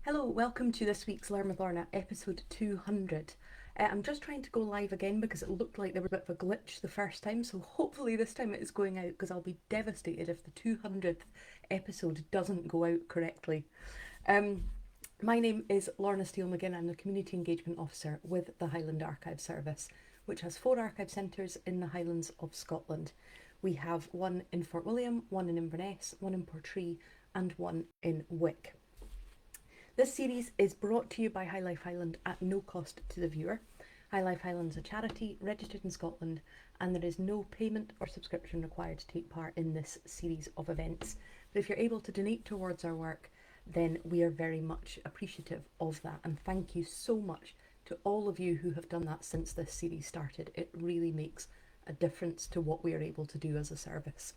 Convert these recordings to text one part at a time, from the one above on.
Hello, welcome to this week's Learn with Lorna, episode 200. I'm just trying to go live again because it looked like there was a bit of a glitch the first time, so hopefully this time it is going out because I'll be devastated if the 200th episode doesn't go out correctly. My name is Lorna Steele-McGinn. I'm the Community Engagement Officer with the Highland Archive Service, which has 4 archive centres in the Highlands of Scotland. We have one in Fort William, one in Inverness, one in Portree and one in Wick. This series is brought to you by High Life Highland at no cost to the viewer. High Life Highland is a charity registered in Scotland, and there is no payment or subscription required to take part in this series of events. But if you're able to donate towards our work, then we are very much appreciative of that, and thank you so much to all of you who have done that since this series started. It really makes a difference to what we are able to do as a service.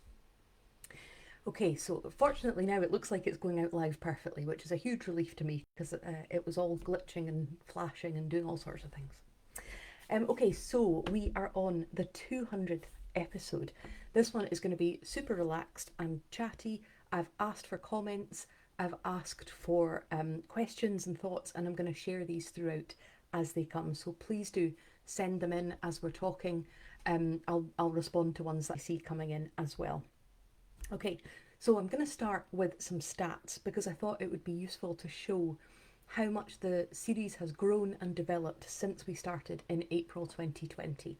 Okay, so fortunately now it looks like it's going out live perfectly, which is a huge relief to me because it was all glitching and flashing and doing all sorts of things. Okay, so we are on the 200th episode. This one is going to be super relaxed and chatty. I've asked for comments, I've asked for questions and thoughts, and I'm going to share these throughout as they come. So please do send them in as we're talking. I'll respond to ones that I see coming in as well. Okay, so I'm going to start with some stats because I thought it would be useful to show how much the series has grown and developed since we started in April 2020.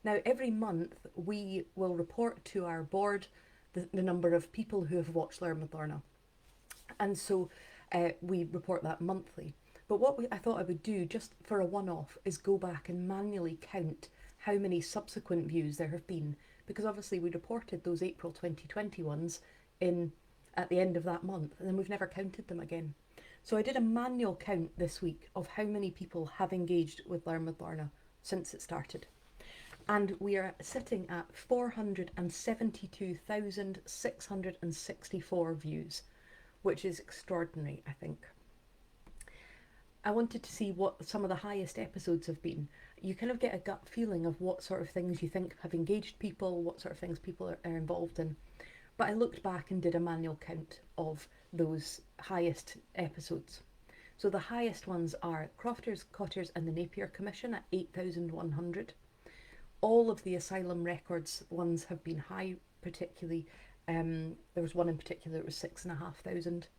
Now, every month we will report to our board the number of people who have watched Learn with Lorna. And so we report that monthly. But what I thought I would do just for a one-off is go back and manually count how many subsequent views there have been, because obviously we reported those April 2020 ones at the end of that month, and then we've never counted them again. So I did a manual count this week of how many people have engaged with Learn with Lorna since it started. And we are sitting at 472,664 views, which is extraordinary, I think. I wanted to see what some of the highest episodes have been. You kind of get a gut feeling of what sort of things you think have engaged people, what sort of things people are involved in. But I looked back and did a manual count of those highest episodes. So the highest ones are Crofters, Cotters and the Napier Commission at 8,100. All of the asylum records ones have been high, particularly. There was one in particular that was 6,500.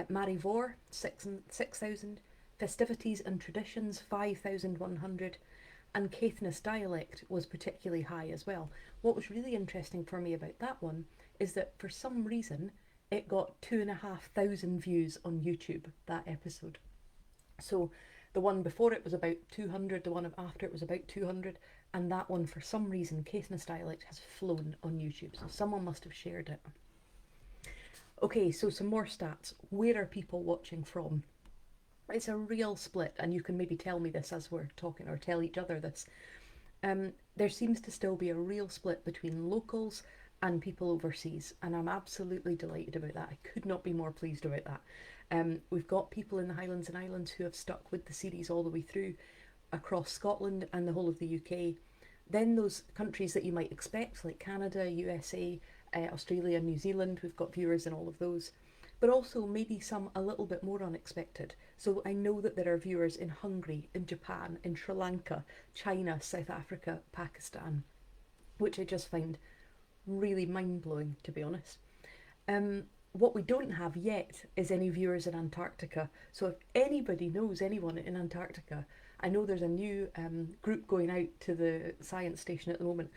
Mary Vore, 6,000. Festivities and Traditions, 5,100. And Caithness Dialect was particularly high as well. What was really interesting for me about that one is that for some reason it got 2,500 views on YouTube, that episode. So the one before it was about 200, the one after it was about 200, and that one for some reason, Caithness Dialect, has flown on YouTube. So someone must have shared it. Okay, so some more stats. Where are people watching from? It's a real split, and you can maybe tell me this as we're talking, or tell each other this. There seems to still be a real split between locals and people overseas, and I'm absolutely delighted about that. I could not be more pleased about that. We've got people in the Highlands and Islands who have stuck with the series all the way through across Scotland and the whole of the UK. Then those countries that you might expect, like Canada, USA, Australia, New Zealand, we've got viewers in all of those. But also maybe some a little bit more unexpected. So I know that there are viewers in Hungary, in Japan, in Sri Lanka, China, South Africa, Pakistan, which I just find really mind-blowing, to be honest. What we don't have yet is any viewers in Antarctica. So if anybody knows anyone in Antarctica, I know there's a new group going out to the science station at the moment,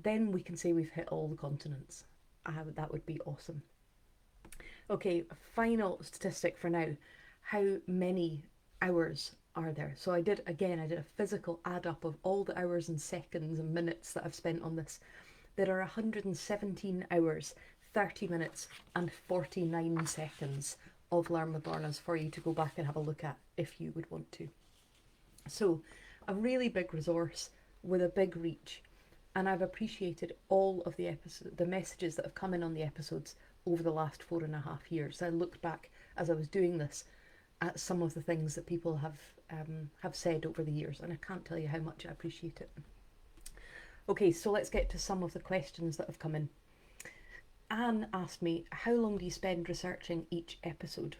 then we can say we've hit all the continents. That would be awesome. Okay, final statistic for now. How many hours are there? So I did a physical add up of all the hours and seconds and minutes that I've spent on this. There are 117 hours, 30 minutes and 49 seconds of Learn with Lorna's for you to go back and have a look at if you would want to. So a really big resource with a big reach, and I've appreciated all of the messages that have come in on the episodes over the last 4.5 years. I looked back as I was doing this at some of the things that people have said over the years, and I can't tell you how much I appreciate it. Okay, so let's get to some of the questions that have come in. Anne asked me, how long do you spend researching each episode?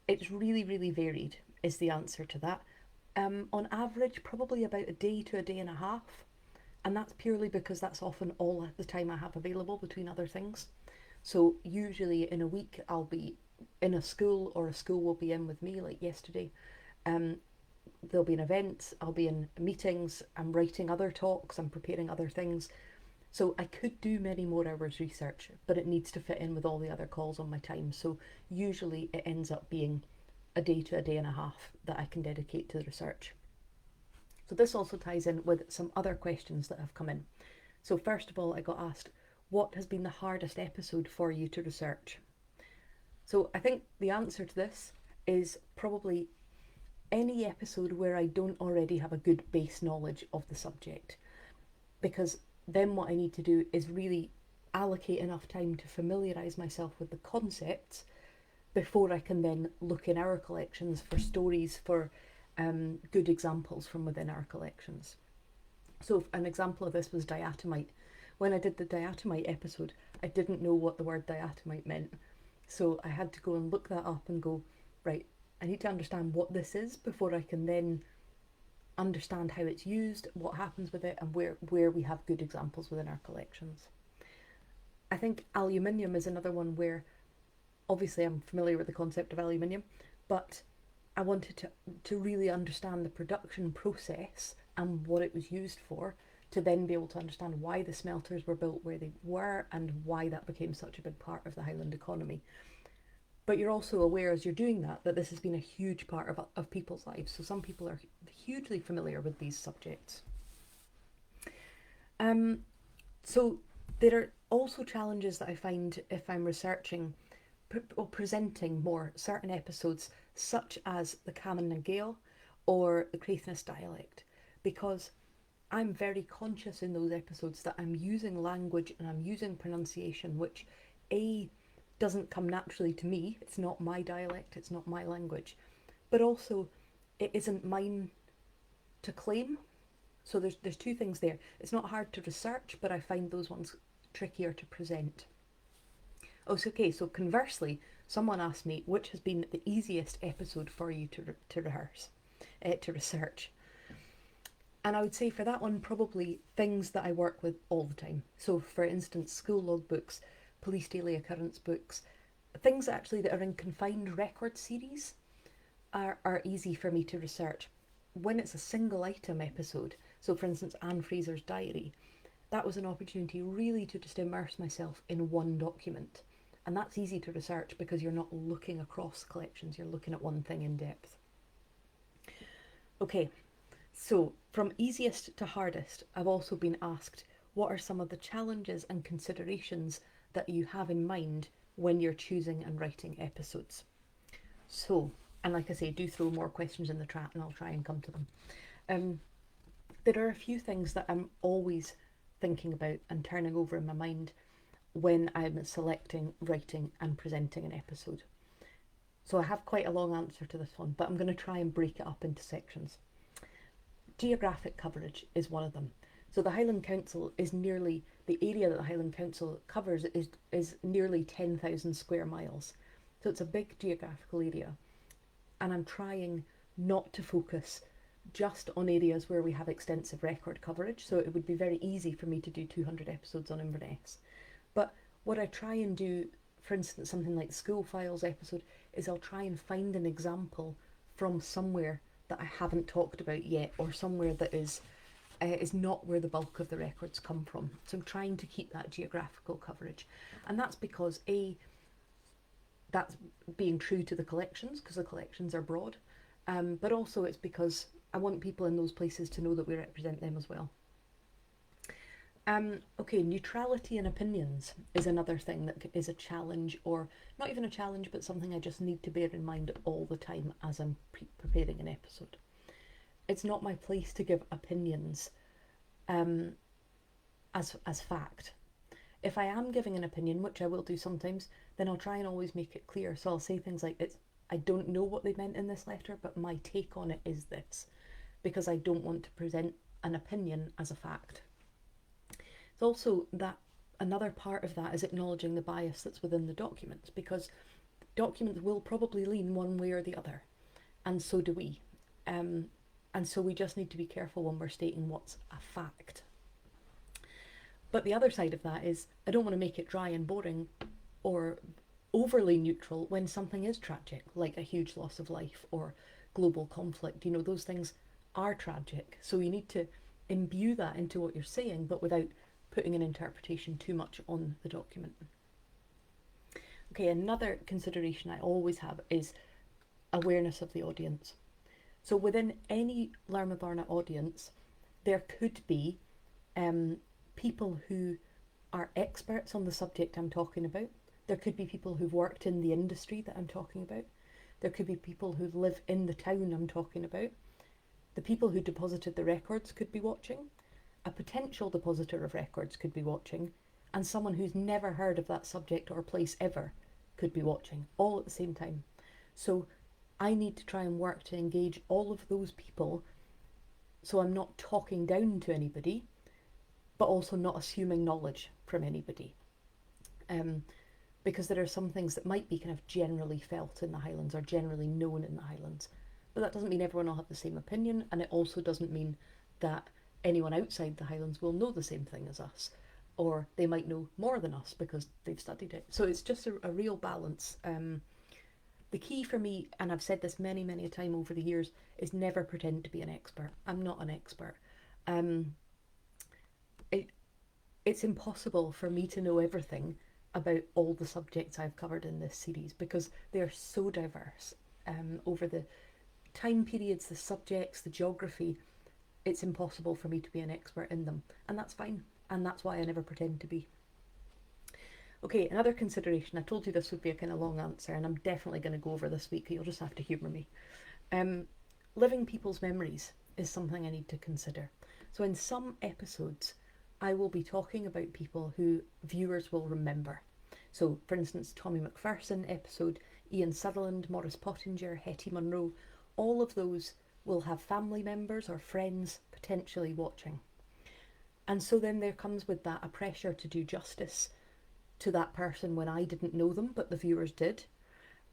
It's really, really varied is the answer to that. On average, probably about a day to a day and a half. And that's purely because that's often all the time I have available between other things. So usually in a week I'll be in a school, or a school will be in with me, like yesterday. Um, there'll be an event, I'll be in meetings, I'm writing other talks, I'm preparing other things. So I could do many more hours research, but it needs to fit in with all the other calls on my time. So usually it ends up being a day to a day and a half that I can dedicate to the research. So this also ties in with some other questions that have come in. So first of all, I got asked, what has been the hardest episode for you to research? So I think the answer to this is probably any episode where I don't already have a good base knowledge of the subject, because then what I need to do is really allocate enough time to familiarise myself with the concepts before I can then look in our collections for stories, for good examples from within our collections. So an example of this was diatomite. When I did the diatomite episode, I didn't know what the word diatomite meant. So I had to go and look that up and go, right, I need to understand what this is before I can then understand how it's used, what happens with it, and where we have good examples within our collections. I think aluminium is another one where obviously I'm familiar with the concept of aluminium, but I wanted to really understand the production process and what it was used for, to then be able to understand why the smelters were built where they were and why that became such a big part of the Highland economy. But you're also aware as you're doing that this has been a huge part of people's lives. So some people are hugely familiar with these subjects. So there are also challenges that I find if I'm researching or presenting more certain episodes, such as the Caman na Gael or the Craithness dialect, because I'm very conscious in those episodes that I'm using language and I'm using pronunciation which doesn't come naturally to me. It's not my dialect, it's not my language, but also it isn't mine to claim. So there's two things there. It's not hard to research, but I find those ones trickier to present. Oh, so okay, so conversely, someone asked me which has been the easiest episode for you to rehearse, to research. And I would say for that one, probably things that I work with all the time. So for instance, school logbooks, police daily occurrence books, things actually that are in confined record series are easy for me to research. When it's a single item episode, so for instance, Anne Fraser's diary, that was an opportunity really to just immerse myself in one document. And that's easy to research because you're not looking across collections, you're looking at one thing in depth. Okay, so from easiest to hardest, I've also been asked, what are some of the challenges and considerations that you have in mind when you're choosing and writing episodes? So, and like I say, do throw more questions in the chat and I'll try and come to them. There are a few things that I'm always thinking about and turning over in my mind when I'm selecting, writing and presenting an episode. So I have quite a long answer to this one, but I'm going to try and break it up into sections. Geographic coverage is one of them. So the Highland Council is nearly, the area that the Highland Council covers is nearly 10,000 square miles. So it's a big geographical area. And I'm trying not to focus just on areas where we have extensive record coverage. So it would be very easy for me to do 200 episodes on Inverness. But what I try and do, for instance, something like the School Files episode, is I'll try and find an example from somewhere that I haven't talked about yet, or somewhere that is not where the bulk of the records come from. So I'm trying to keep that geographical coverage. And that's because that's being true to the collections, because the collections are broad, but also it's because I want people in those places to know that we represent them as well. Okay, neutrality and opinions is another thing that is a challenge, or not even a challenge, but something I just need to bear in mind all the time as I'm preparing an episode. It's not my place to give opinions as fact. If I am giving an opinion, which I will do sometimes, then I'll try and always make it clear. So I'll say things like, I don't know what they meant in this letter, but my take on it is this, because I don't want to present an opinion as a fact. It's also that another part of that is acknowledging the bias that's within the documents, because documents will probably lean one way or the other, and so do we. And so we just need to be careful when we're stating what's a fact. But the other side of that is I don't want to make it dry and boring or overly neutral when something is tragic, like a huge loss of life or global conflict. You know, those things are tragic. So you need to imbue that into what you're saying, but without putting an interpretation too much on the document. Okay, another consideration I always have is awareness of the audience. So within any Learn with Lorna audience, there could be people who are experts on the subject I'm talking about. There could be people who've worked in the industry that I'm talking about. There could be people who live in the town I'm talking about. The people who deposited the records could be watching. A potential depositor of records could be watching. And someone who's never heard of that subject or place ever could be watching, all at the same time. So I need to try and work to engage all of those people, so I'm not talking down to anybody, but also not assuming knowledge from anybody. Because there are some things that might be kind of generally felt in the Highlands or generally known in the Highlands. But that doesn't mean everyone will have the same opinion, and it also doesn't mean that anyone outside the Highlands will know the same thing as us, or they might know more than us because they've studied it. So it's just a real balance. The key for me, and I've said this many, many a time over the years, is never pretend to be an expert. I'm not an expert. It's impossible for me to know everything about all the subjects I've covered in this series because they are so diverse over the time periods, the subjects, the geography. It's impossible for me to be an expert in them, and that's fine, and that's why I never pretend to be. Okay, another consideration. I told you this would be a kind of long answer, and I'm definitely going to go over this week. You'll just have to humour me. Living people's memories is something I need to consider. So in some episodes, I will be talking about people who viewers will remember. So, for instance, Tommy McPherson episode, Ian Sutherland, Maurice Pottinger, Hetty Munro, all of those will have family members or friends potentially watching. And so then there comes with that a pressure to do justice to that person when I didn't know them, but the viewers did.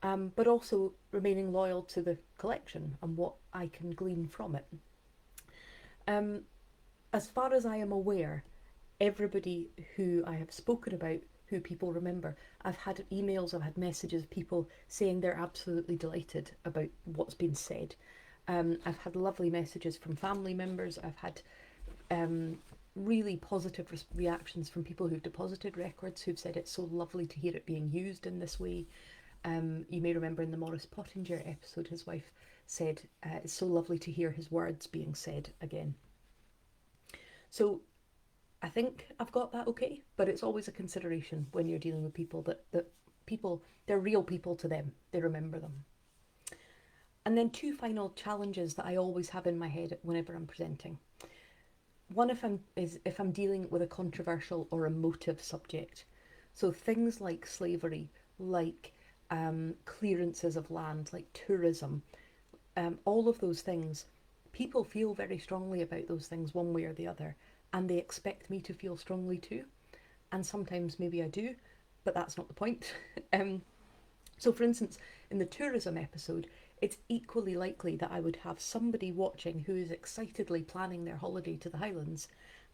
But also remaining loyal to the collection and what I can glean from it. As far as I am aware, everybody who I have spoken about, who people remember, I've had emails, I've had messages, people saying they're absolutely delighted about what's been said. I've had lovely messages from family members. I've had really positive reactions from people who've deposited records, who've said it's so lovely to hear it being used in this way. You may remember in the Maurice Pottinger episode, his wife said, it's so lovely to hear his words being said again. So I think I've got that okay, but it's always a consideration when you're dealing with people that people, they're real people to them. They remember them. And then two final challenges that I always have in my head whenever I'm presenting. One if I'm dealing with a controversial or emotive subject. So things like slavery, like clearances of land, like tourism, all of those things, people feel very strongly about those things one way or the other, and they expect me to feel strongly too. And sometimes maybe I do, but that's not the point. So for instance, in the tourism episode, it's equally likely that I would have somebody watching who is excitedly planning their holiday to the Highlands,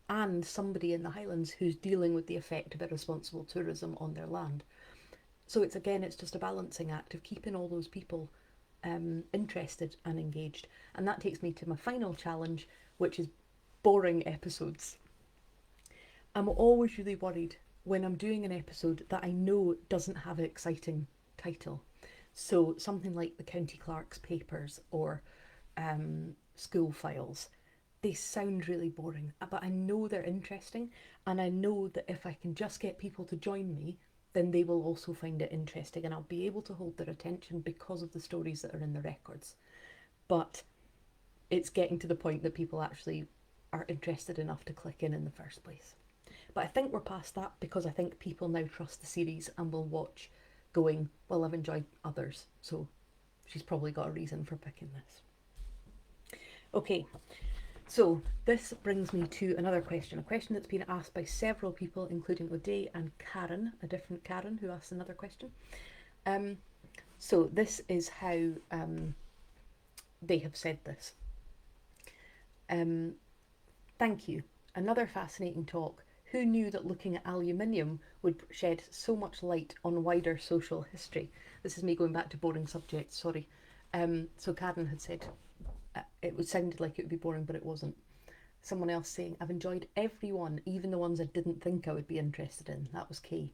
and somebody in the Highlands who's dealing with the effect of irresponsible tourism on their land. So it's just a balancing act of keeping all those people interested and engaged. And that takes me to my final challenge, which is boring episodes. I'm always really worried when I'm doing an episode that I know doesn't have an exciting title. So something like the County Clerk's Papers or School Files, they sound really boring, but I know they're interesting, and I know that if I can just get people to join me, then they will also find it interesting, and I'll be able to hold their attention because of the stories that are in the records. But it's getting to the point that people actually are interested enough to click in the first place. But I think we're past that, because I think people now trust the series and will watch going, well, I've enjoyed others, so she's probably got a reason for picking this. Okay, so this brings me to another question, a question that's been asked by several people, including O'Day and Karen, a different Karen who asked another question. So this is how they have said this. Thank you. Another fascinating talk. Who knew that looking at aluminium would shed so much light on wider social history? This is me going back to boring subjects, sorry. So Karen had said it would sounded like it would be boring, but it wasn't. Someone else saying, I've enjoyed every one, even the ones I didn't think I would be interested in. That was Kay.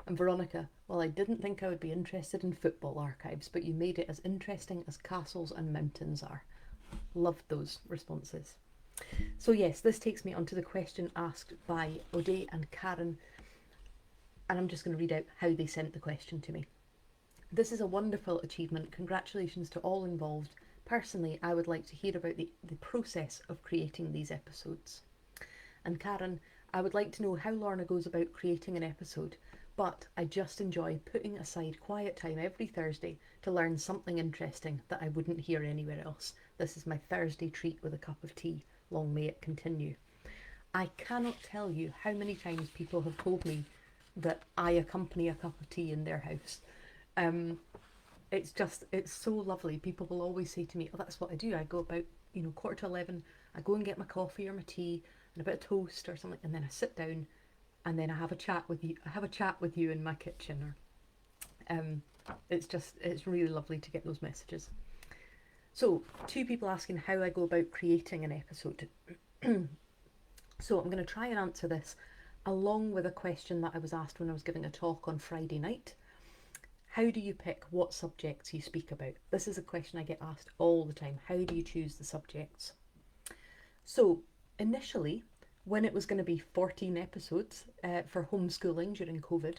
And Veronica, well, I didn't think I would be interested in football archives, but you made it as interesting as castles and mountains are. Loved those responses. So yes, this takes me on to the question asked by O'Day and Karen, and I'm just going to read out how they sent the question to me. This is a wonderful achievement. Congratulations to all involved. Personally, I would like to hear about the process of creating these episodes. And Karen, I would like to know how Lorna goes about creating an episode, but I just enjoy putting aside quiet time every Thursday to learn something interesting that I wouldn't hear anywhere else. This is my Thursday treat with a cup of tea. Long may it continue. I cannot tell you how many times people have told me that I accompany a cup of tea in their house. It's so lovely. People will always say to me, oh, that's what I do. I go about, 11:15, I go and get my coffee or my tea and a bit of toast or something, and then I sit down and then I have a chat with you. I have a chat with you in my kitchen. It's really lovely to get those messages. So, 2 people asking how I go about creating an episode. So I'm going to try and answer this along with a question that I was asked when I was giving a talk on Friday night. How do you pick what subjects you speak about? This is a question I get asked all the time. How do you choose the subjects? So initially, when it was going to be 14 episodes for homeschooling during COVID,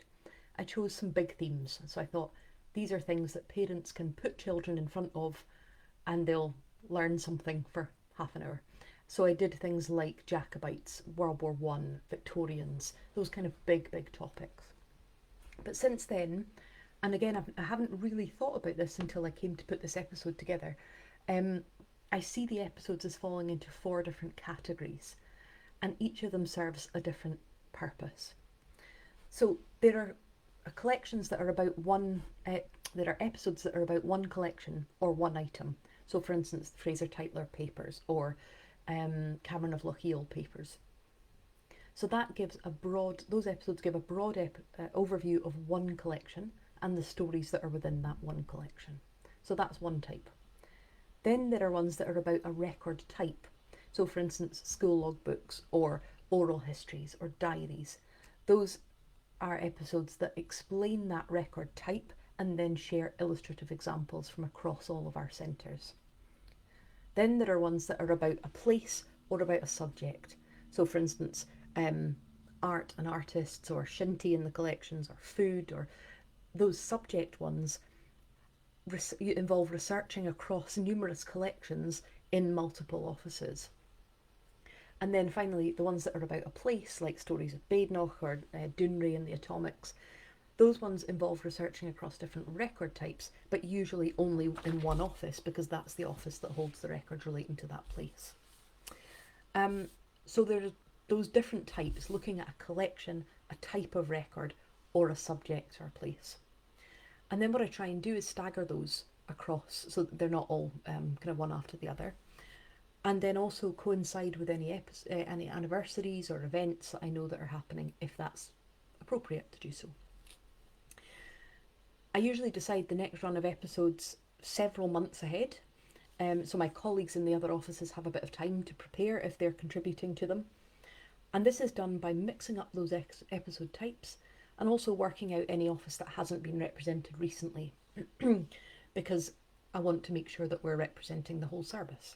I chose some big themes. So I thought these are things that parents can put children in front of and they'll learn something for half an hour. So I did things like Jacobites, World War One, Victorians, those kind of big topics. But since then, and again, I haven't really thought about this until I came to put this episode together, I see the episodes as falling into 4 different categories, and each of them serves a different purpose. So there are collections that are about there are episodes that are about one collection or one item. So for instance, Fraser Tytler papers or Cameron of Lochiel papers. So that gives those episodes give a broad overview of one collection and the stories that are within that one collection. So that's one type. Then there are ones that are about a record type. So for instance, school logbooks or oral histories or diaries. Those are episodes that explain that record type and then share illustrative examples from across all of our centres. Then there are ones that are about a place or about a subject. So for instance, art and artists or shinty in the collections or food, or those subject ones involve researching across numerous collections in multiple offices. And then finally, the ones that are about a place, like Stories of Badenoch or Dounreay and the Atomics, those ones involve researching across different record types, but usually only in one office, because that's the office that holds the records relating to that place. So there are those different types, looking at a collection, a type of record, or a subject or a place. And then what I try and do is stagger those across so that they're not all kind of one after the other. And then also coincide with any anniversaries or events that I know that are happening, if that's appropriate to do so. I usually decide the next run of episodes several months ahead, so my colleagues in the other offices have a bit of time to prepare if they're contributing to them. And this is done by mixing up those episode types and also working out any office that hasn't been represented recently, because I want to make sure that we're representing the whole service.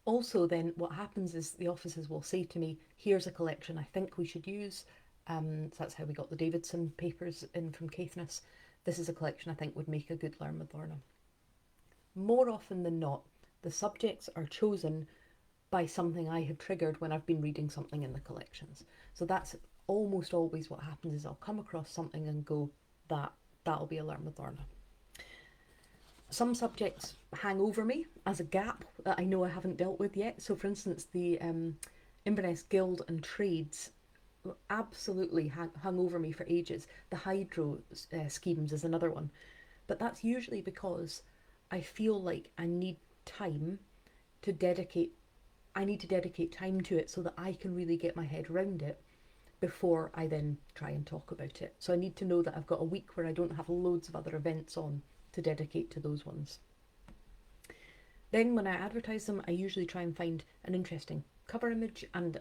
Also then, what happens is the offices will say to me, here's a collection I think we should use. So that's how we got the Davidson papers in from Caithness. This is a collection I think would make a good Learn with Lorna. More often than not, the subjects are chosen by something I have triggered when I've been reading something in the collections. So that's almost always what happens, is I'll come across something and go, that'll be a Learn with Lorna. Some subjects hang over me as a gap that I know I haven't dealt with yet. So for instance, the Inverness Guild and Trades absolutely hung over me for ages. The hydro schemes is another one. But that's usually because I feel like to dedicate I need to dedicate time to it so that I can really get my head around it before I then try and talk about it. So I need to know that I've got a week where I don't have loads of other events on to dedicate to those ones. Then when I advertise them, I usually try and find an interesting cover image and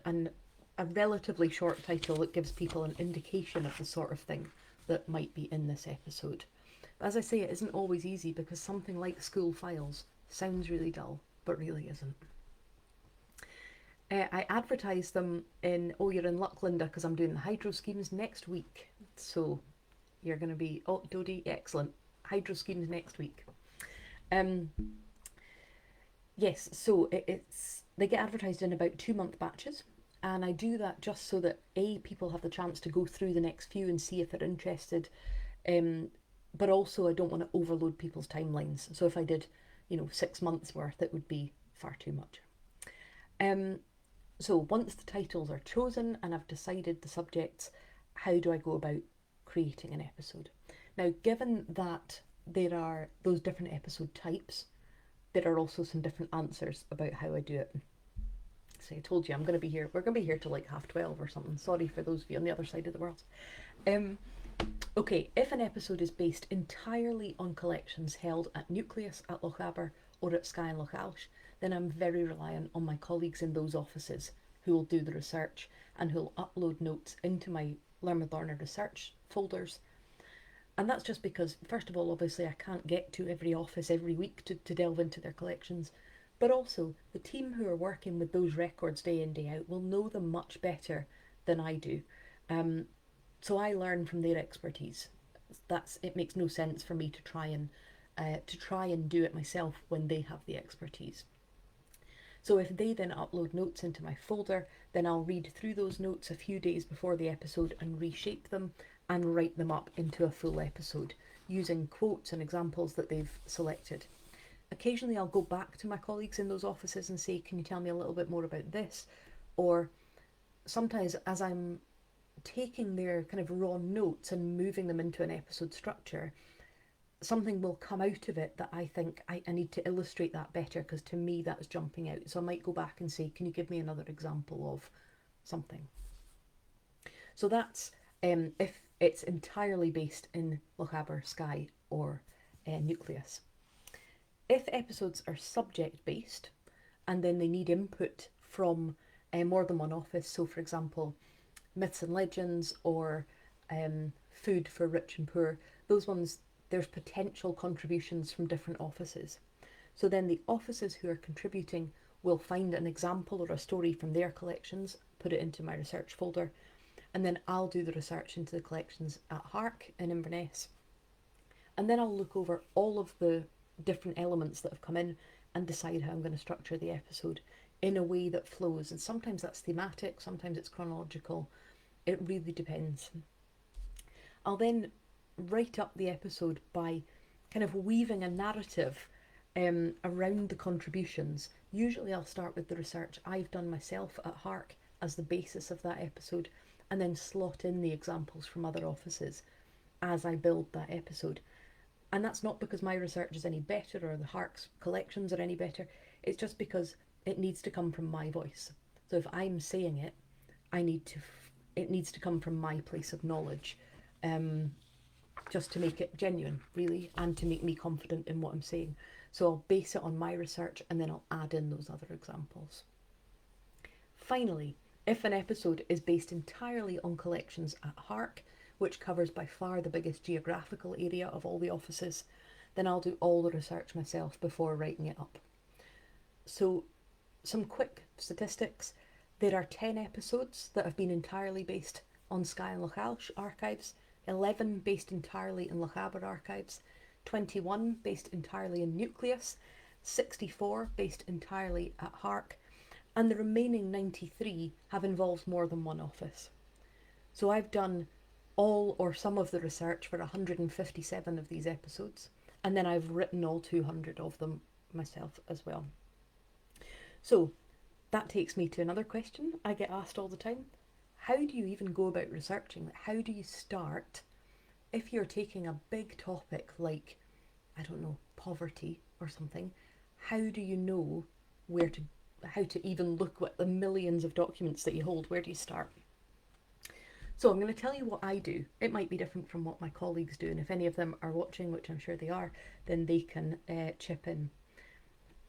a relatively short title that gives people an indication of the sort of thing that might be in this episode. But as I say, it isn't always easy because something like school files sounds really dull, but really isn't. I advertise them in, oh, you're in luck, Linda, because I'm doing the hydro schemes next week. So you're going to be, oh, Dodie, excellent. Hydro schemes next week. Yes, so they get advertised in about 2-month batches. And I do that just so that people have the chance to go through the next few and see if they're interested. But also I don't want to overload people's timelines. So if I did, 6 months worth, it would be far too much. So once the titles are chosen and I've decided the subjects, how do I go about creating an episode? Now, given that there are those different episode types, there are also some different answers about how I do it. So I told you we're going to be here till like 12:30 or something. Sorry for those of you on the other side of the world. Okay, if an episode is based entirely on collections held at Nucleus, at Lochaber, or at Skye and Lochalsh, then I'm very reliant on my colleagues in those offices who will do the research and who will upload notes into my Learn with Lorna research folders. And that's just because, first of all, obviously I can't get to every office every week to delve into their collections, but also the team who are working with those records day in, day out will know them much better than I do. So I learn from their expertise. It makes no sense for me to try and do it myself when they have the expertise. So if they then upload notes into my folder, then I'll read through those notes a few days before the episode and reshape them and write them up into a full episode using quotes and examples that they've selected. Occasionally I'll go back to my colleagues in those offices and say, can you tell me a little bit more about this? Or sometimes as I'm taking their kind of raw notes and moving them into an episode structure, something will come out of it that I think I need to illustrate that better, because to me that's jumping out. So I might go back and say, can you give me another example of something? So that's if it's entirely based in Lochaber, Skye or Nucleus. If episodes are subject based and then they need input from more than one office, so for example myths and legends or food for rich and poor, those ones, there's potential contributions from different offices. So then the offices who are contributing will find an example or a story from their collections, put it into my research folder, and then I'll do the research into the collections at Hark in Inverness. And then I'll look over all of the different elements that have come in and decide how I'm going to structure the episode in a way that flows. And sometimes that's thematic, sometimes it's chronological. It really depends. I'll then write up the episode by kind of weaving a narrative around the contributions. Usually I'll start with the research I've done myself at Hark as the basis of that episode, and then slot in the examples from other offices as I build that episode. And that's not because my research is any better or the Hark's collections are any better. It's just because it needs to come from my voice. So if I'm saying it, it needs to come from my place of knowledge, just to make it genuine, really, and to make me confident in what I'm saying. So I'll base it on my research and then I'll add in those other examples. Finally, if an episode is based entirely on collections at Hark, which covers by far the biggest geographical area of all the offices, then I'll do all the research myself before writing it up. So some quick statistics. There are 10 episodes that have been entirely based on Skye and Lochalsh archives, 11 based entirely in Lochaber archives, 21 based entirely in Nucleus, 64 based entirely at Hark, and the remaining 93 have involved more than one office. So I've done all or some of the research for 157 of these episodes, and then I've written all 200 of them myself as well. So that takes me to another question I get asked all the time. how do you even go about researching? Like, how do you start if you're taking a big topic like, I don't know, poverty or something? How do you know where to, how to even look at the millions of documents that you hold? Where do you start? So I'm going to tell you what I do. It might be different from what my colleagues do, and if any of them are watching, which I'm sure they are, then they can chip in.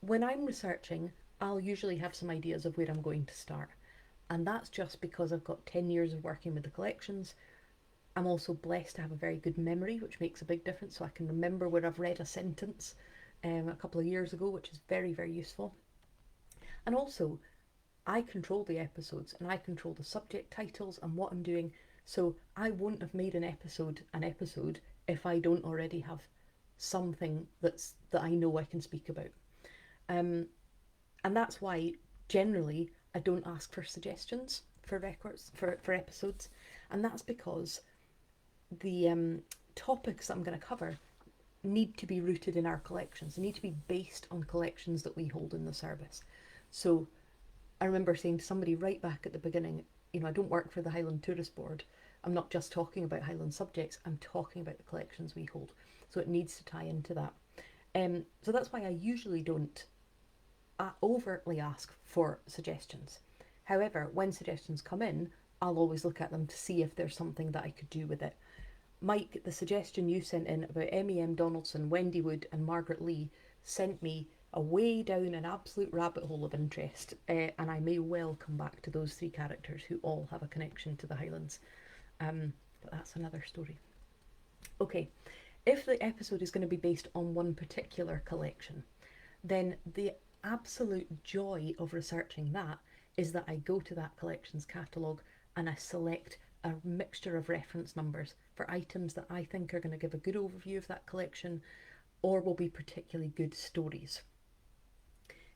When I'm researching, I'll usually have some ideas of where I'm going to start. And that's just because I've got 10 years of working with the collections. I'm also blessed to have a very good memory, which makes a big difference. So I can remember where I've read a sentence a couple of years ago, which is very, very useful. And also, I control the episodes and I control the subject titles and what I'm doing. So I won't have made an episode if I don't already have something that I know I can speak about. And that's why generally I don't ask for suggestions for records for episodes, and that's because the topics I'm going to cover need to be rooted in our collections. They need to be based on collections that we hold in the service. So I remember saying to somebody right back at the beginning, I don't work for the Highland Tourist Board. I'm not just talking about Highland subjects, I'm talking about the collections we hold. So it needs to tie into that. So that's why I usually don't overtly ask for suggestions. However, when suggestions come in, I'll always look at them to see if there's something that I could do with it. Mike, the suggestion you sent in about M.E.M. Donaldson, Wendy Wood and Margaret Lee sent me away down an absolute rabbit hole of interest, and I may well come back to those 3 characters who all have a connection to the Highlands. But that's another story. Okay, if the episode is going to be based on one particular collection, then the absolute joy of researching that is that I go to that collection's catalogue and I select a mixture of reference numbers for items that I think are going to give a good overview of that collection or will be particularly good stories.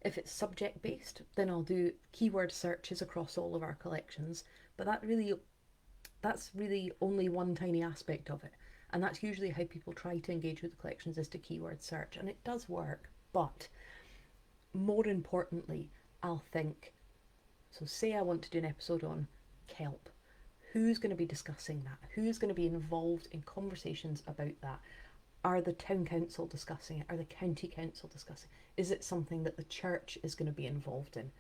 If it's subject based, then I'll do keyword searches across all of our collections, but that's really only one tiny aspect of it, and that's usually how people try to engage with the collections, is to keyword search, and it does work. But more importantly, I'll think, so say I want to do an episode on kelp. Who's going to be discussing that? Who's going to be involved in conversations about that? Are the town council discussing it? Are the county council discussing it? Is it something that the church is going to be involved in?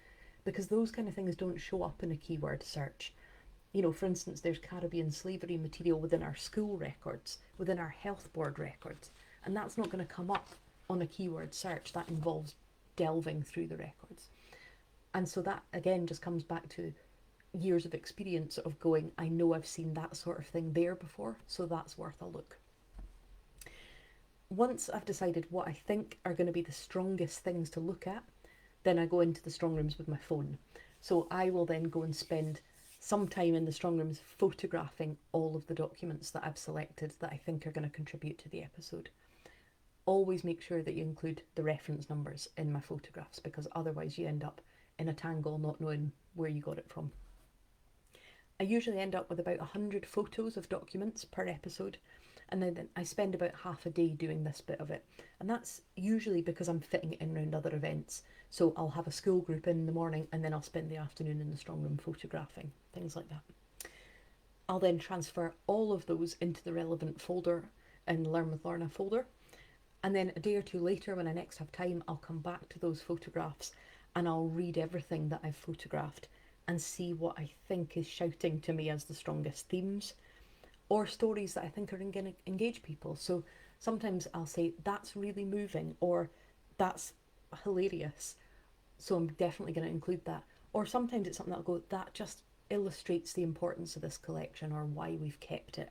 Because those kind of things don't show up in a keyword search. For instance, there's Caribbean slavery material within our school records, within our health board records, and that's not going to come up on a keyword search. That involves delving through the records. And so that again just comes back to years of experience of going, I know I've seen that sort of thing there before, so that's worth a look. Once I've decided what I think are going to be the strongest things to look at, then I go into the strong rooms with my phone. So I will then go and spend some time in the strong rooms photographing all of the documents that I've selected that I think are going to contribute to the episode. Always make sure that you include the reference numbers in my photographs, because otherwise you end up in a tangle not knowing where you got it from. I usually end up with about 100 photos of documents per episode, and then I spend about half a day doing this bit of it. And that's usually because I'm fitting it in around other events. So I'll have a school group in the morning and then I'll spend the afternoon in the strong room photographing, things like that. I'll then transfer all of those into the relevant folder in the Learn with Lorna folder. And then a day or two later, when I next have time, I'll come back to those photographs and I'll read everything that I've photographed and see what I think is shouting to me as the strongest themes or stories that I think are going to engage people. So sometimes I'll say, that's really moving, or that's hilarious, so I'm definitely going to include that. Or sometimes it's something that'll go, that just illustrates the importance of this collection or why we've kept it.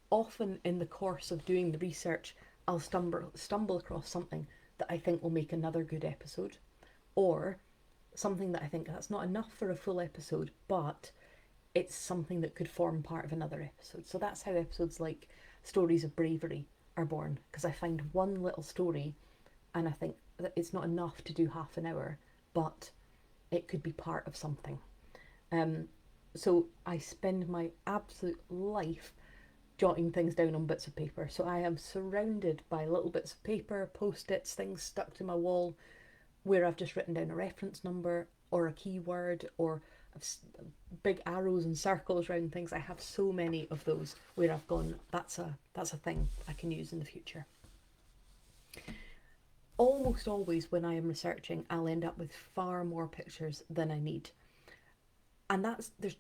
Often in the course of doing the research, I'll stumble across something that I think will make another good episode, or something that I think that's not enough for a full episode, but it's something that could form part of another episode. So that's how episodes like Stories of Bravery are born, because I find one little story and I think that it's not enough to do half an hour, but it could be part of something. So I spend my absolute life jotting things down on bits of paper. So I am surrounded by little bits of paper, post-its, things stuck to my wall, where I've just written down a reference number or a keyword or big arrows and circles around things. I have so many of those where I've gone, that's a thing I can use in the future. Almost always when I am researching, I'll end up with far more pictures than I need. And there's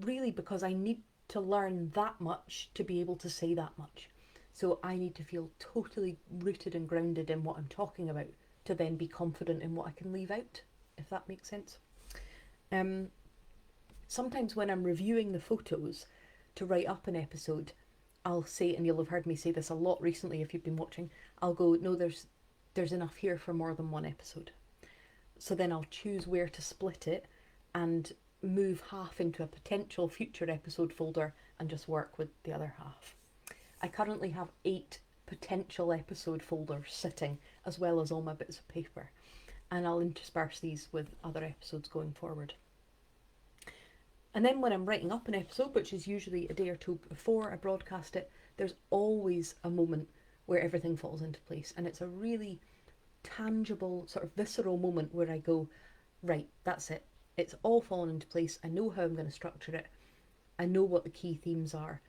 really because I need to learn that much to be able to say that much. So I need to feel totally rooted and grounded in what I'm talking about to then be confident in what I can leave out, if that makes sense. Sometimes when I'm reviewing the photos to write up an episode, I'll say, and you'll have heard me say this a lot recently if you've been watching, I'll go, no, there's enough here for more than one episode. So then I'll choose where to split it and move half into a potential future episode folder and just work with the other half. I currently have 8 potential episode folders sitting, as well as all my bits of paper, and I'll intersperse these with other episodes going forward. And then when I'm writing up an episode, which is usually a day or two before I broadcast it, there's always a moment where everything falls into place, and it's a really tangible, sort of visceral moment where I go, right, that's it. It's all fallen into place. I know how I'm going to structure it. I know what the key themes are.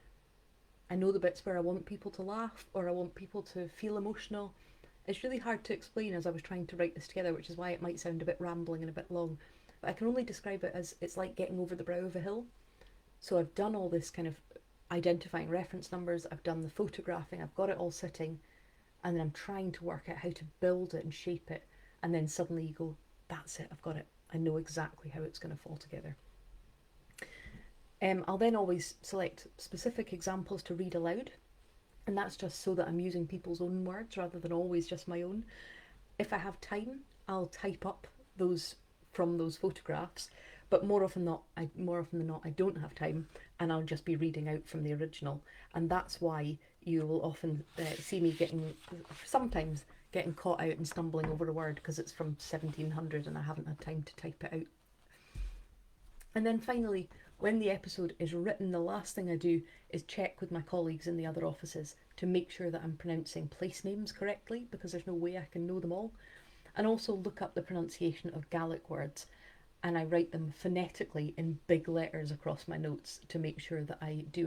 I know the bits where I want people to laugh or I want people to feel emotional. It's really hard to explain as I was trying to write this together, which is why it might sound a bit rambling and a bit long. But I can only describe it as it's like getting over the brow of a hill. So I've done all this kind of identifying reference numbers, I've done the photographing, I've got it all sitting, and then I'm trying to work out how to build it and shape it, and then suddenly you go, that's it, I've got it. I know exactly how it's going to fall together. I'll then always select specific examples to read aloud, and that's just so that I'm using people's own words rather than always just my own. If I have time, I'll type up those from those photographs, but more often than not, I don't have time, and I'll just be reading out from the original, and that's why you will often see me sometimes getting caught out and stumbling over a word because it's from 1700 and I haven't had time to type it out. And then finally, when the episode is written, the last thing I do is check with my colleagues in the other offices to make sure that I'm pronouncing place names correctly, because there's no way I can know them all. And also look up the pronunciation of Gaelic words, and I write them phonetically in big letters across my notes to make sure that I do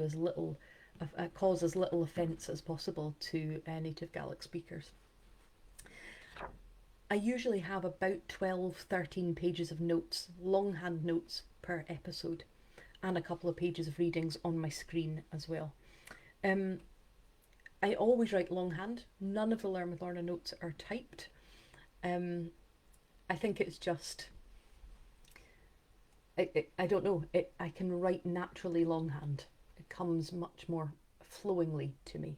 cause as little offence as possible to native Gaelic speakers. I usually have about 12-13 pages of notes, longhand notes per episode, and a couple of pages of readings on my screen as well. I always write longhand. None of the Learn with Lorna notes are typed. I think it's just, I don't know, I can write naturally longhand. It comes much more flowingly to me.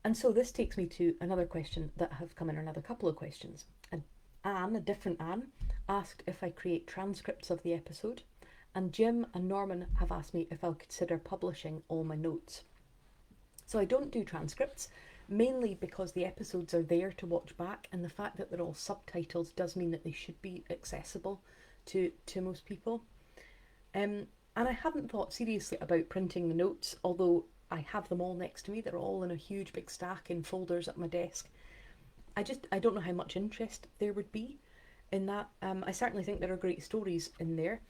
And so this takes me to another question that have come in, or another couple of questions. Anne, a different Anne, asked if I create transcripts of the episode, and Jim and Norman have asked me if I'll consider publishing all my notes. So I don't do transcripts, mainly because the episodes are there to watch back, and the fact that they're all subtitled does mean that they should be accessible to most people. And I haven't thought seriously about printing the notes, although I have them all next to me. They're all in a huge big stack in folders at my desk. I don't know how much interest there would be in that. I certainly think there are great stories in there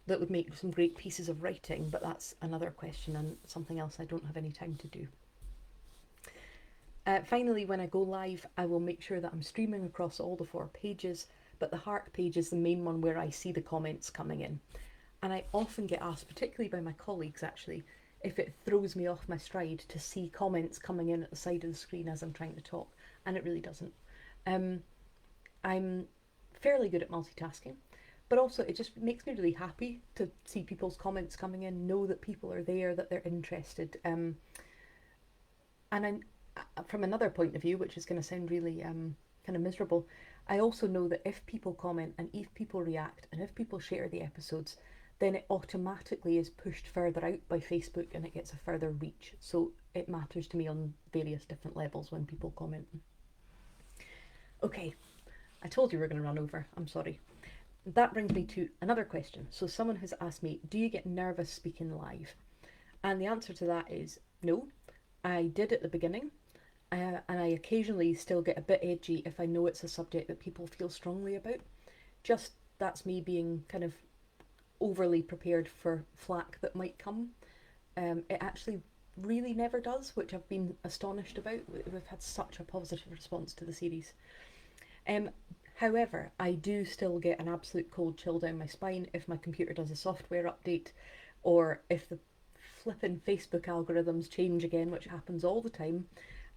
that would make some great pieces of writing, but that's another question and something else I don't have any time to do. Finally, when I go live, I will make sure that I'm streaming across all the 4 pages, but the heart page is the main one where I see the comments coming in. And I often get asked, particularly by my colleagues actually, if it throws me off my stride to see comments coming in at the side of the screen as I'm trying to talk, and it really doesn't. I'm fairly good at multitasking, but also it just makes me really happy to see people's comments coming in, know that people are there, that they're interested. And from another point of view, which is going to sound really kind of miserable, I also know that if people comment and if people react and if people share the episodes, then it automatically is pushed further out by Facebook and it gets a further reach. So it matters to me on various different levels when people comment. Okay, I told you we were going to run over, I'm sorry. That brings me to another question. So someone has asked me, do you get nervous speaking live? And the answer to that is no. I did at the beginning, and I occasionally still get a bit edgy if I know it's a subject that people feel strongly about. Just that's me being kind of overly prepared for flack that might come. It actually really never does, which I've been astonished about. We've had such a positive response to the series. However, I do still get an absolute cold chill down my spine if my computer does a software update, or if the flippin' Facebook algorithms change again, which happens all the time,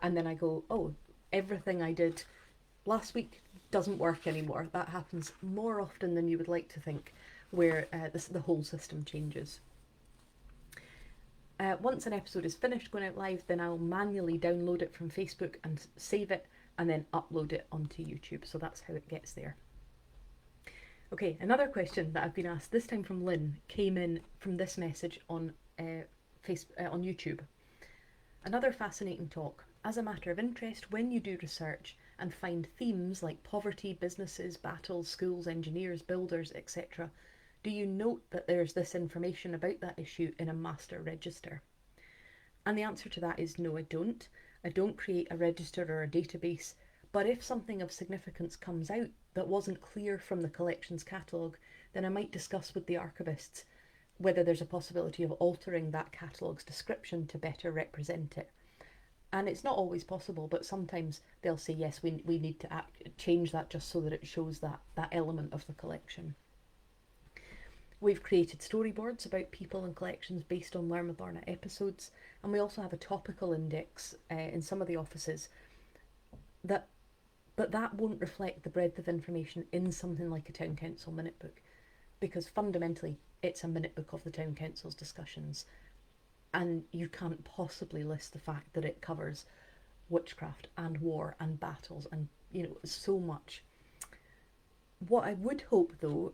and then I go, oh, everything I did last week doesn't work anymore. That happens more often than you would like to think, where the whole system changes. Once an episode is finished going out live, then I'll manually download it from Facebook and save it, and then upload it onto YouTube. So that's how it gets there. Okay, another question that I've been asked, this time from Lynn, came in from this message on on YouTube. Another fascinating talk. As a matter of interest, when you do research and find themes like poverty, businesses, battles, schools, engineers, builders, etc., do you note that there's this information about that issue in a master register? And the answer to that is no, I don't. I don't create a register or a database, but if something of significance comes out that wasn't clear from the collection's catalogue, then I might discuss with the archivists whether there's a possibility of altering that catalogue's description to better represent it. And it's not always possible, but sometimes they'll say, yes, we need to change that just so that it shows that element of the collection. We've created storyboards about people and collections based on Learn with Lorna episodes, and we also have a topical index in some of the offices but that won't reflect the breadth of information in something like a Town Council minute book, because fundamentally it's a minute book of the Town Council's discussions, and you can't possibly list the fact that it covers witchcraft and war and battles and, so much. What I would hope, though,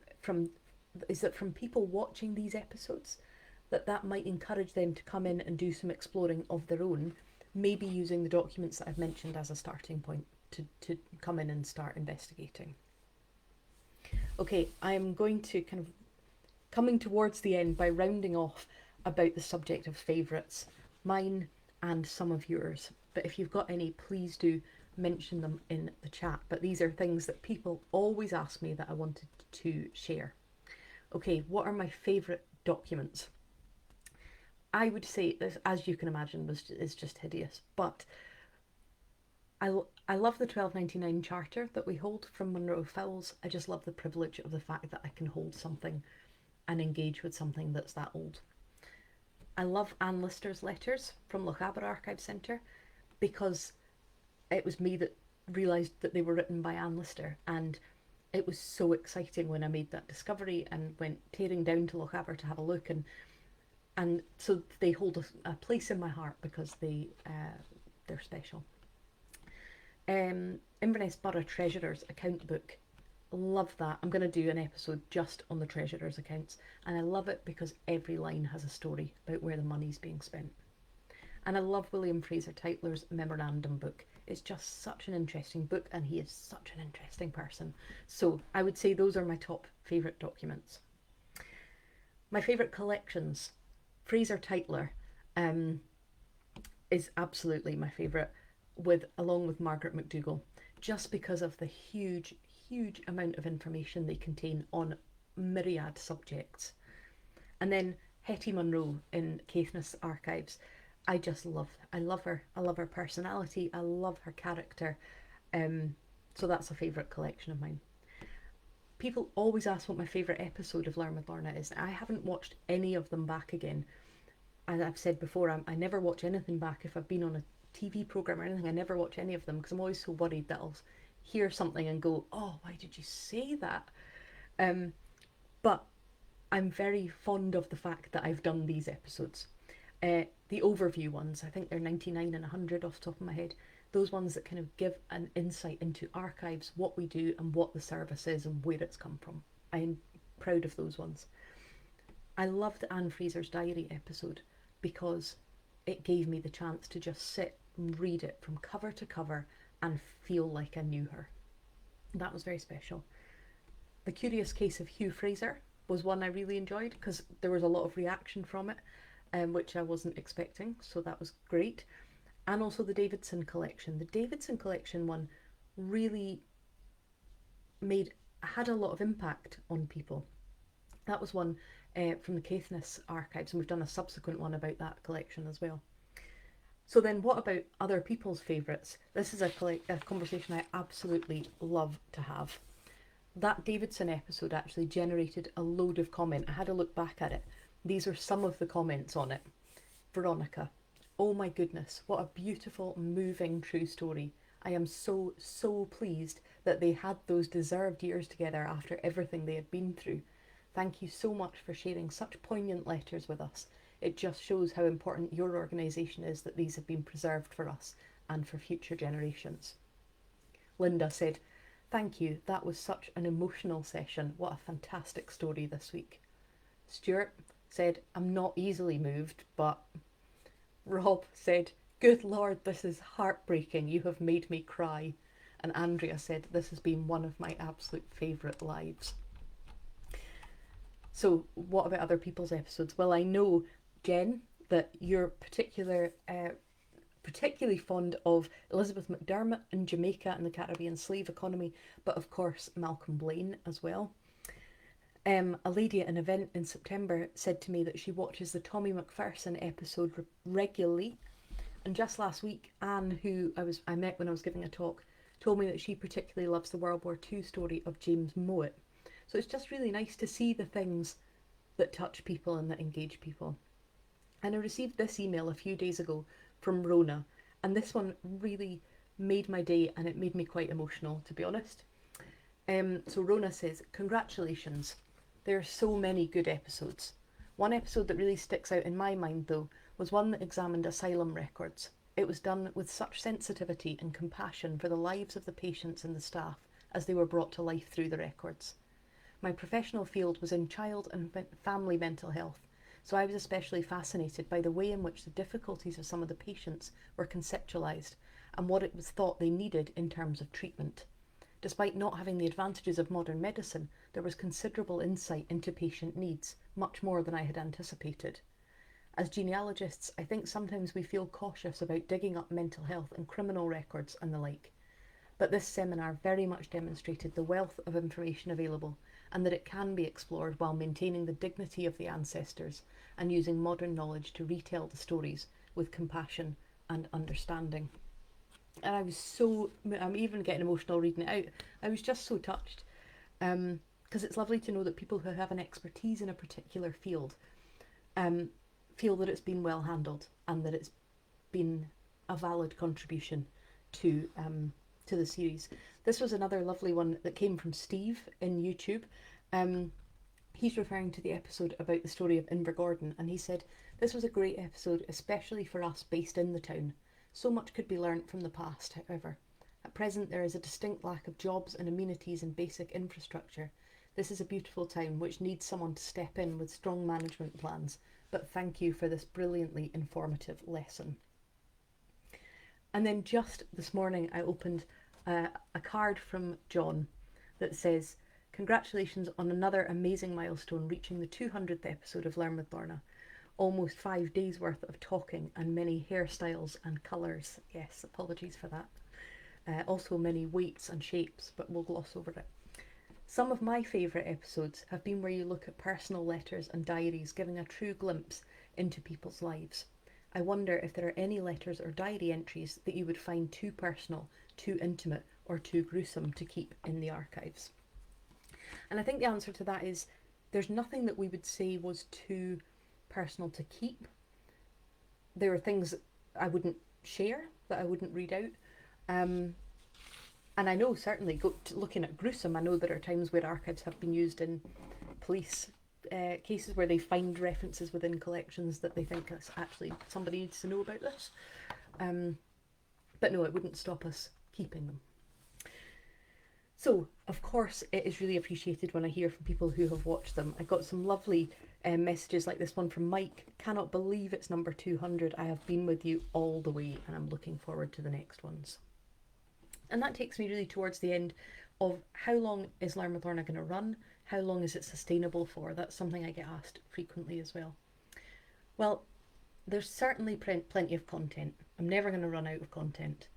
is that from people watching these episodes, that might encourage them to come in and do some exploring of their own, maybe using the documents that I've mentioned as a starting point to come in and start investigating. Okay, I'm going to kind of coming towards the end by rounding off about the subject of favourites, mine and some of yours. But if you've got any, please do mention them in the chat. But these are things that people always ask me that I wanted to share. Okay, what are my favourite documents? I would say this, as you can imagine, is just hideous, but I love the 1299 charter that we hold from Munro Fowles. I just love the privilege of the fact that I can hold something and engage with something that's that old. I love Anne Lister's letters from Lochaber Archive Centre, because it was me that realised that they were written by Anne Lister, and it was so exciting when I made that discovery and went tearing down to Lochaber to have a look, and so they hold a place in my heart because they're special. Inverness Borough Treasurer's account book, love that. I'm going to do an episode just on the Treasurer's accounts, and I love it because every line has a story about where the money's being spent. And I love William Fraser Tytler's memorandum book. It's just such an interesting book, and he is such an interesting person. So I would say those are my top favourite documents. My favourite collections. Fraser Tytler is absolutely my favourite, along with Margaret McDougall, just because of the huge amount of information they contain on myriad subjects. And then Hetty Munro in Caithness Archives. I love her. I love her personality. I love her character. So that's a favourite collection of mine. People always ask what my favourite episode of Learn with Lorna is. I haven't watched any of them back again. As I've said before, I never watch anything back. If I've been on a TV programme or anything, I never watch any of them because I'm always so worried that I'll hear something and go, oh, why did you say that? But I'm very fond of the fact that I've done these episodes. The overview ones, I think they're 99 and 100 off the top of my head. Those ones that kind of give an insight into archives, what we do and what the service is and where it's come from. I'm proud of those ones. I loved Anne Fraser's diary episode because it gave me the chance to just sit and read it from cover to cover and feel like I knew her. That was very special. The Curious Case of Hugh Fraser was one I really enjoyed because there was a lot of reaction from it, which I wasn't expecting, so that was great. And also the Davidson collection. The Davidson collection one really made had a lot of impact on people. That was one from the Caithness archives, and we've done a subsequent one about that collection as well. So then what about other people's favourites? This is a conversation I absolutely love to have. That Davidson episode actually generated a load of comment. I had a look back at it. These are some of the comments on it. Veronica, oh my goodness, what a beautiful, moving, true story. I am so, so pleased that they had those deserved years together after everything they had been through. Thank you so much for sharing such poignant letters with us. It just shows how important your organisation is that these have been preserved for us and for future generations. Linda said, thank you, that was such an emotional session. What a fantastic story this week. Stuart said, I'm not easily moved, but... Rob said, good Lord, this is heartbreaking. You have made me cry. And Andrea said, this has been one of my absolute favourite lives. So what about other people's episodes? Well, I know, Jen, that you're particularly fond of Elizabeth McDermott in Jamaica and the Caribbean slave economy, but of course Malcolm Blaine as well. A lady at an event in September said to me that she watches the Tommy McPherson episode regularly, and just last week Anne, who I met when I was giving a talk, told me that she particularly loves the World War II story of James Mowat. So it's just really nice to see the things that touch people and that engage people. And I received this email a few days ago from Rona, and this one really made my day, and it made me quite emotional, to be honest. So Rona says, congratulations. There are so many good episodes. One episode that really sticks out in my mind, though, was one that examined asylum records. It was done with such sensitivity and compassion for the lives of the patients and the staff as they were brought to life through the records. My professional field was in child and family mental health, so I was especially fascinated by the way in which the difficulties of some of the patients were conceptualised and what it was thought they needed in terms of treatment. Despite not having the advantages of modern medicine, there was considerable insight into patient needs, much more than I had anticipated. As genealogists, I think sometimes we feel cautious about digging up mental health and criminal records and the like. But this seminar very much demonstrated the wealth of information available and that it can be explored while maintaining the dignity of the ancestors and using modern knowledge to retell the stories with compassion and understanding. And I'm even getting emotional reading it out. I was just so touched, because it's lovely to know that people who have an expertise in a particular field feel that it's been well handled and that it's been a valid contribution to the series. This was another lovely one that came from Steve in YouTube. He's referring to the episode about the story of Invergordon, and he said, this was a great episode, especially for us based in the town. So much could be learnt from the past, however. At present there is a distinct lack of jobs and amenities and basic infrastructure. This is a beautiful town which needs someone to step in with strong management plans, but thank you for this brilliantly informative lesson. And then just this morning I opened a card from John that says, congratulations on another amazing milestone, reaching the 200th episode of Learn with Lorna. Almost 5 days worth of talking and many hairstyles and colours. Yes, apologies for that. Also many weights and shapes, but we'll gloss over it. Some of my favourite episodes have been where you look at personal letters and diaries, giving a true glimpse into people's lives. I wonder if there are any letters or diary entries that you would find too personal, too intimate, or too gruesome to keep in the archives. And I think the answer to that is there's nothing that we would say was too personal to keep. There are things that I wouldn't share, that I wouldn't read out. And I know certainly, looking at gruesome, I know there are times where archives have been used in police cases where they find references within collections that they think actually somebody needs to know about this. But no, it wouldn't stop us keeping them. So, of course, it is really appreciated when I hear from people who have watched them. I got some lovely messages like this one from Mike. Cannot believe it's number 200. I have been with you all the way and I'm looking forward to the next ones. And that takes me really towards the end of how long is Learn with Lorna going to run? How long is it sustainable for? That's something I get asked frequently as well. Well, there's certainly plenty of content. I'm never going to run out of content.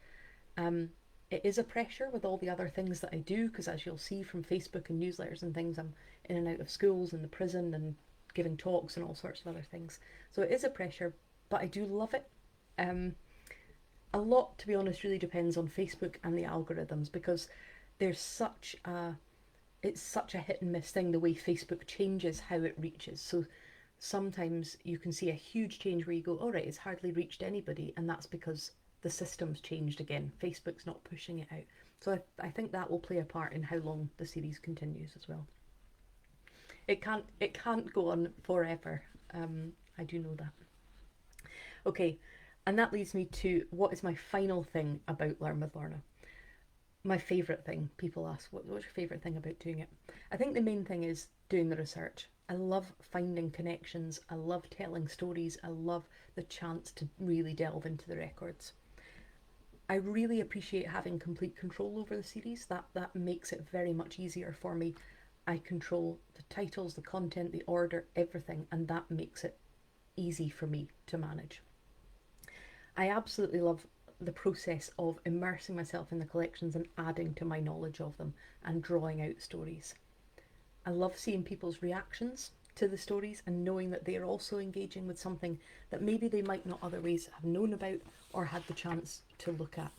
It is a pressure with all the other things that I do, because as you'll see from Facebook and newsletters and things, I'm in and out of schools and the prison and giving talks and all sorts of other things. So it is a pressure, but I do love it. Um, a lot, to be honest, really depends on Facebook and the algorithms, because there's such a it's such a hit and miss thing, the way Facebook changes how it reaches. So sometimes you can see a huge change where you go, all right, it's hardly reached anybody, and that's because the system's changed again. Facebook's not pushing it out. So I think that will play a part in how long the series continues as well. It can't go on forever. I do know that. Okay, and that leads me to what is my final thing about Learn with Lorna. My favourite thing. People ask, what's your favourite thing about doing it? I think the main thing is doing the research. I love finding connections. I love telling stories. I love the chance to really delve into the records. I really appreciate having complete control over the series. That makes it very much easier for me. I control the titles, the content, the order, everything, and that makes it easy for me to manage. I absolutely love the process of immersing myself in the collections and adding to my knowledge of them and drawing out stories. I love seeing people's reactions to the stories and knowing that they are also engaging with something that maybe they might not otherwise have known about or had the chance to look at.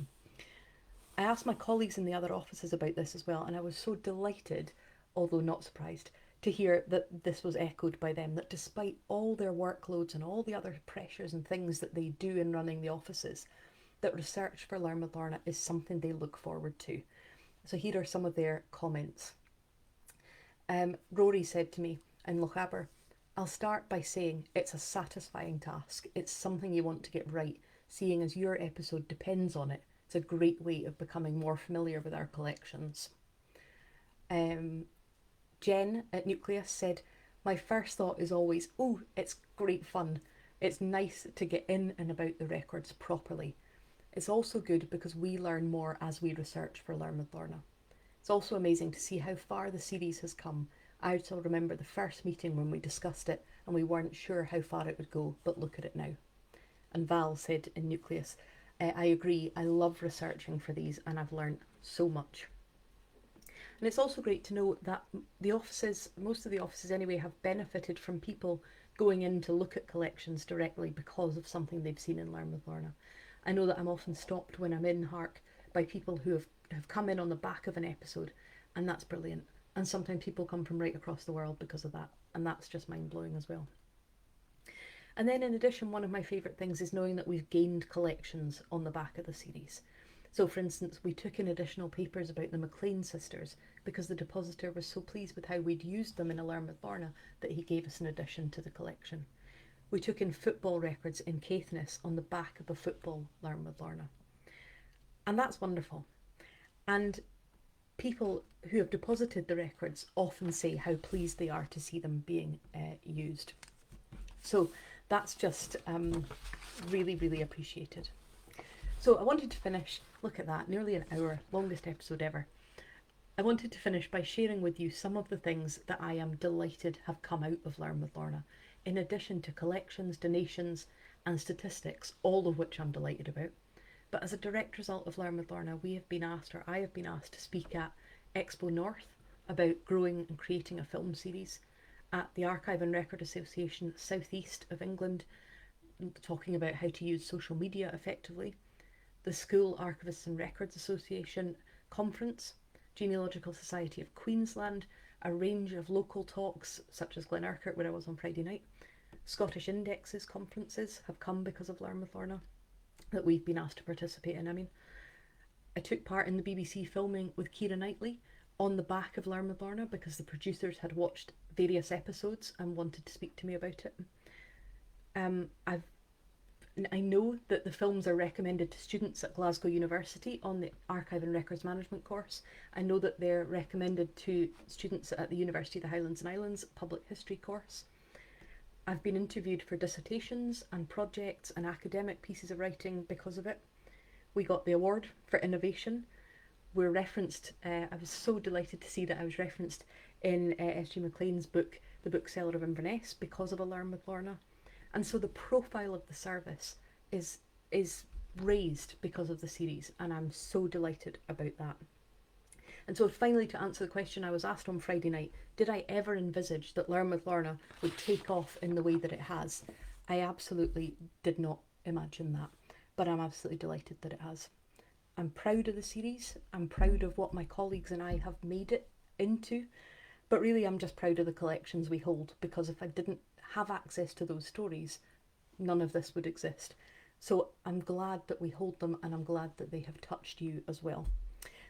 I asked my colleagues in the other offices about this as well, and I was so delighted, although not surprised, to hear that this was echoed by them, that despite all their workloads and all the other pressures and things that they do in running the offices, that research for Learn with Lorna is something they look forward to. So here are some of their comments. Rory said to me in Lochaber, I'll start by saying it's a satisfying task. It's something you want to get right, seeing as your episode depends on it. It's a great way of becoming more familiar with our collections. Jen at Nucleus said, my first thought is always, oh, it's great fun. It's nice to get in and about the records properly. It's also good because we learn more as we research for Learn with Lorna. It's also amazing to see how far the series has come. I still remember the first meeting when we discussed it and we weren't sure how far it would go, but look at it now. And Val said in Nucleus, I agree, I love researching for these and I've learned so much. And it's also great to know that the offices, most of the offices anyway, have benefited from people going in to look at collections directly because of something they've seen in Learn with Lorna. I know that I'm often stopped when I'm in Hark by people who have come in on the back of an episode, and that's brilliant. And sometimes people come from right across the world because of that, and that's just mind-blowing as well. And then in addition, one of my favourite things is knowing that we've gained collections on the back of the series. So for instance, we took in additional papers about the McLean sisters because the depositor was so pleased with how we'd used them in a Learn with Lorna that he gave us an addition to the collection. We took in football records in Caithness on the back of a football Learn with Lorna. And that's wonderful. And people who have deposited the records often say how pleased they are to see them being used. So that's just really, really appreciated. So I wanted to finish, look at that, nearly an hour, longest episode ever. I wanted to finish by sharing with you some of the things that I am delighted have come out of Learn with Lorna, in addition to collections, donations and statistics, all of which I'm delighted about. But as a direct result of Learn with Lorna, I have been asked to speak at Expo North about growing and creating a film series, at the Archive and Record Association South East of England, talking about how to use social media effectively, the School Archivists and Records Association Conference, Genealogical Society of Queensland, a range of local talks such as Glen Urquhart where I was on Friday night. Scottish Indexes conferences have come because of Learn with Lorna that we've been asked to participate in. I took part in the BBC filming with Keira Knightley on the back of Learn with Lorna because the producers had watched various episodes and wanted to speak to me about it. I know that the films are recommended to students at Glasgow University on the Archive and Records Management course. I know that they're recommended to students at the University of the Highlands and Islands Public History course. I've been interviewed for dissertations and projects and academic pieces of writing because of it. We got the award for innovation. We're referenced, I was so delighted to see that I was referenced in S.G. McLean's book, The Bookseller of Inverness, because of a Learn with Lorna. And so the profile of the service is raised because of the series, and I'm so delighted about that. And so finally, to answer the question I was asked on Friday night, did I ever envisage that Learn with Lorna would take off in the way that it has? I absolutely did not imagine that, but I'm absolutely delighted that it has. I'm proud of the series, I'm proud of what my colleagues and I have made it into, but really I'm just proud of the collections we hold, because if I didn't have access to those stories, none of this would exist. So I'm glad that we hold them, and I'm glad that they have touched you as well.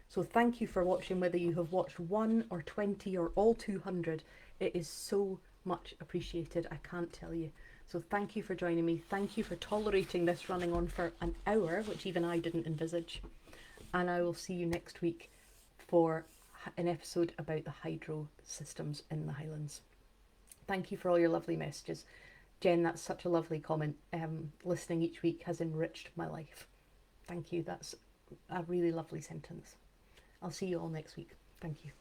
So thank you for watching, whether you have watched 1 or 20 or all 200. It is so much appreciated, I can't tell you. So thank you for joining me. Thank you for tolerating this running on for an hour, which even I didn't envisage. And I will see you next week for an episode about the hydro systems in the Highlands. Thank you for all your lovely messages. Jen, that's such a lovely comment. Listening each week has enriched my life. Thank you. That's a really lovely sentence. I'll see you all next week. Thank you.